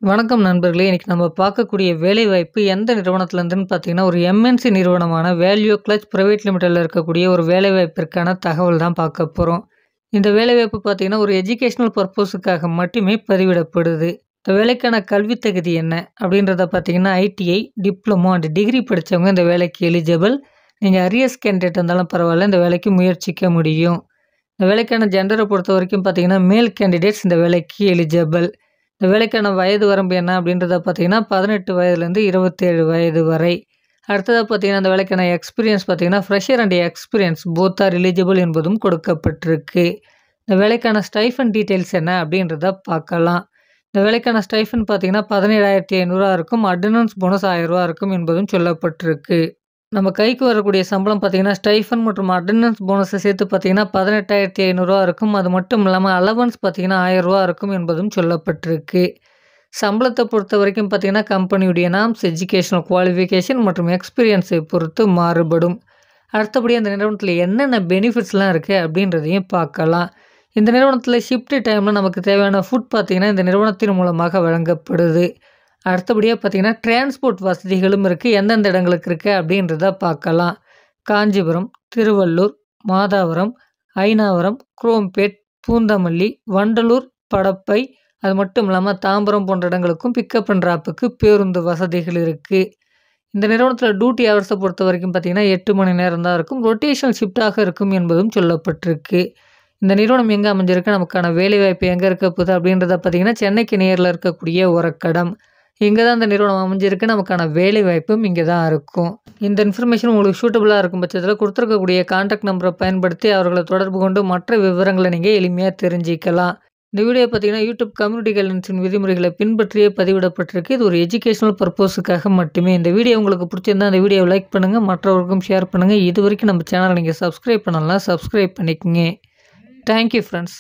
வணக்கம் நண்பர்களே! இன்னைக்கு நம்ம பார்க்கக்கூடிய வேலைவாய்ப்பு எந்த நிறுவனத்திலருந்துன்னு பார்த்தீங்கன்னா, ஒரு எம்என்சி நிறுவனமான வேல்யூ கிளட்ச் பிரைவேட் லிமிடெட்ல இருக்கக்கூடிய ஒரு வேலைவாய்ப்பிற்கான தகவல் தான் பார்க்க போறோம். இந்த வேலைவாய்ப்பு பார்த்தீங்கன்னா, ஒரு எஜுகேஷனல் பர்ப்பஸுக்காக மட்டுமே பதிவிடப்படுது. இந்த வேலைக்கான கல்வி தகுதி என்ன? அப்படின்றத பார்த்தீங்கன்னா, ஐடிஐ, டிப்ளமோ அண்ட் டிகிரி படிச்சவங்க இந்த வேலைக்கு எலிஜிபிள். நீங்க அரியர்ஸ் கேண்டிடேட் இருந்தாலும் பரவாயில்ல, இந்த வேலைக்கு முயற்சிக்க முடியும். இந்த வேலைக்கான ஜெண்டரை பொறுத்தவரைக்கும் பார்த்தீங்கன்னா, மேல் கேண்டிடேட்ஸ் இந்த வேலைக்கு எலிஜிபிள். இந்த வேலைக்கான வயது வரம்பு என்ன அப்படின்றத பார்த்தீங்கன்னா, 18 வயதுலேருந்து 27 வயது வரை. அடுத்ததா பார்த்தீங்கன்னா, இந்த வேலைக்கான எக்ஸ்பீரியன்ஸ் பார்த்தீங்கன்னா, fresher and experience both are eligible என்பதும் கொடுக்கப்பட்டிருக்கு. இந்த வேலைக்கான ஸ்டைஃபண்ட் டீட்டெயில்ஸ் என்ன அப்படின்றத பார்க்கலாம். இந்த வேலைக்கான ஸ்டைஃபண்ட் பார்த்தீங்கன்னா, 17,500 இருக்கும். அட்டெண்டன்ஸ் போனஸ் ரூ. 1000 இருக்கும் என்பதும் சொல்லப்பட்டிருக்கு. நம்ம கைக்கு வரக்கூடிய சம்பளம் பார்த்தீங்கன்னா, ஸ்டைஃபண்ட் மற்றும் அட்டெண்டன்ஸ் போனஸை சேர்த்து பார்த்தீங்கன்னா, 18,500 இருக்கும். அது மட்டும் இல்லாமல் அலவன்ஸ் பார்த்தீங்கன்னா, ரூ. 1000 இருக்கும் என்பதும் சொல்லப்பட்டிருக்கு. சம்பளத்தை பொறுத்த வரைக்கும் பார்த்தீங்கன்னா, கம்பெனியுடைய நார்ம்ஸ், எஜுகேஷனல் குவாலிஃபிகேஷன் மற்றும் எக்ஸ்பீரியன்ஸை பொறுத்து மாறுபடும். அடுத்தபடி அந்த நிறுவனத்தில் என்னென்ன பெனிஃபிட்ஸ்லாம் இருக்குது அப்படின்றதையும் பார்க்கலாம். இந்த நிறுவனத்தில் ஷிஃப்ட் டைமில் நமக்கு தேவையான ஃபுட் பார்த்தீங்கன்னா, இந்த நிறுவனத்தின் மூலமாக வழங்கப்படுது. அடுத்தபடியாக பார்த்தீங்கன்னா, டிரான்ஸ்போர்ட் வசதிகளும் இருக்குது. எந்தெந்த இடங்களுக்கு இருக்குது அப்படின்றத பார்க்கலாம். காஞ்சிபுரம், திருவள்ளூர், மாதாவரம், அய்னாவரம், குரோம்பேட், பூந்தமல்லி, வண்டலூர், படப்பை, அது மட்டும் இல்லாமல் தாம்பரம் போன்ற இடங்களுக்கும் பிக்கப் அண்ட் ட்ராப்புக்கு பேருந்து வசதிகள் இருக்குது. இந்த நிறுவனத்தில் டியூட்டி ஹவர்ஸை பொறுத்த வரைக்கும் பார்த்தீங்கன்னா, 8 மணி நேரம் தான் இருக்கும். ரொட்டேஷனல் ஷிஃப்டாக இருக்கும் என்பதும் சொல்லப்பட்டிருக்கு. இந்த நிறுவனம் எங்கே அமைஞ்சிருக்கு, நமக்கான வேலைவாய்ப்பு எங்கே இருக்க போகுது அப்படின்றத பார்த்தீங்கன்னா, சென்னைக்கு நேரில் இருக்கக்கூடிய உரக்கடம். இங்கே தான் இந்த நிறுவனம் அமைஞ்சிருக்கு. நமக்கான வேலைவாய்ப்பும் இங்கே தான் இருக்கும். இந்த இன்ஃபர்மேஷன் உங்களுக்கு சூட்டபுளாக இருக்கும் பட்சத்தில் கொடுத்துருக்கக்கூடிய கான்டாக்ட் நம்பரை பயன்படுத்தி அவர்களை தொடர்பு கொண்டு மற்ற விவரங்களை நீங்கள் எளிமையாக தெரிஞ்சிக்கலாம். இந்த வீடியோ பார்த்தீங்கன்னா, யூடியூப் கம்யூனிட்டி கைட்லைன்ஸின் விதிமுறைகளை பின்பற்றியே பதிவிடப்பட்டிருக்கு. இது ஒரு எஜுகேஷனல் பர்பஸுக்காக மட்டுமே. இந்த வீடியோ உங்களுக்கு பிடிச்சிருந்தா அந்த வீடியோவை லைக் பண்ணுங்கள், மற்றவர்களுக்கும் ஷேர் பண்ணுங்கள். இது வரைக்கும் நம்ம சேனலை நீங்கள் சப்ஸ்கிரைப் பண்ணலாம், சப்ஸ்கிரைப் பண்ணிக்கங்க. Thank you friends.